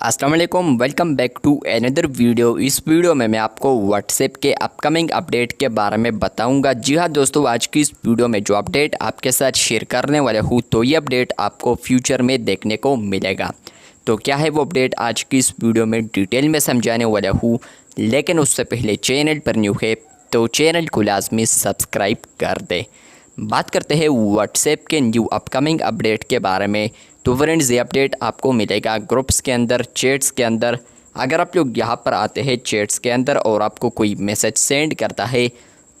अस्सलाम वालेकुम, welcome back to another video. इस वीडियो में मैं आपको व्हाट्सएप के अपकमिंग अपडेट के बारे में बताऊंगा। जी हाँ दोस्तों, आज की इस वीडियो में जो अपडेट आपके साथ शेयर करने वाला हूँ तो ये अपडेट आपको फ्यूचर में देखने को मिलेगा। तो क्या है वो अपडेट, आज की इस वीडियो में डिटेल में समझाने वाला हूँ। लेकिन उससे पहले चैनल पर न्यू है तो चैनल को लाजमी सब्सक्राइब कर दे। बात करते हैं व्हाट्सएप के न्यू अपकमिंग अपडेट के बारे में। तो फ्रेंड्स, ये अपडेट आपको मिलेगा ग्रुप्स के अंदर, चैट्स के अंदर। अगर आप लोग यहाँ पर आते हैं चैट्स के अंदर और आपको कोई मैसेज सेंड करता है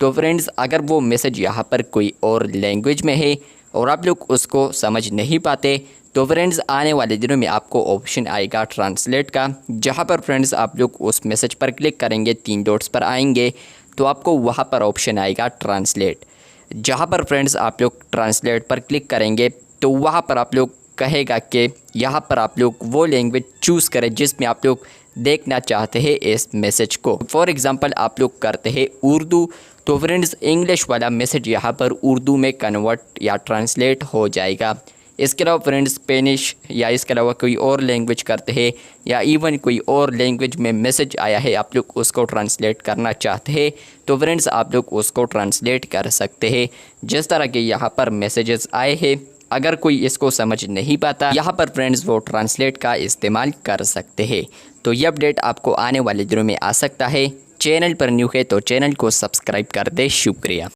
तो फ्रेंड्स, अगर वो मैसेज यहाँ पर कोई और लैंग्वेज में है और आप लोग उसको समझ नहीं पाते तो फ्रेंड्स, आने वाले दिनों में आपको ऑप्शन आएगा ट्रांसलेट का, जहाँ पर फ्रेंड्स आप लोग उस मैसेज पर क्लिक करेंगे, 3 डॉट्स पर आएंगे तो आपको वहाँ पर ऑप्शन आएगा ट्रांसलेट। जहाँ पर फ्रेंड्स आप लोग ट्रांसलेट पर क्लिक करेंगे तो वहाँ पर आप लोग कहेगा कि यहाँ पर आप लोग वो लैंग्वेज चूज़ करें जिसमें आप लोग देखना चाहते हैं इस मैसेज को। फॉर एग्ज़ाम्पल आप लोग करते हैं उर्दू तो फ्रेंड्स, इंग्लिश वाला मैसेज यहाँ पर उर्दू में कन्वर्ट या ट्रांसलेट हो जाएगा। इसके अलावा फ्रेंड्स, स्पेनिश या इसके अलावा कोई और लैंग्वेज करते हैं या इवन कोई और लैंग्वेज में मैसेज आया है, आप लोग उसको ट्रांसलेट करना चाहते हैं तो फ्रेंड्स आप लोग उसको ट्रांसलेट कर सकते हैं। जिस तरह के यहाँ पर मैसेजेस आए हैं, अगर कोई इसको समझ नहीं पाता यहाँ पर फ्रेंड्स वो ट्रांसलेट का इस्तेमाल कर सकते हैं। तो ये अपडेट आपको आने वाले दिनों में आ सकता है। चैनल पर न्यू है तो चैनल को सब्सक्राइब कर दे। शुक्रिया।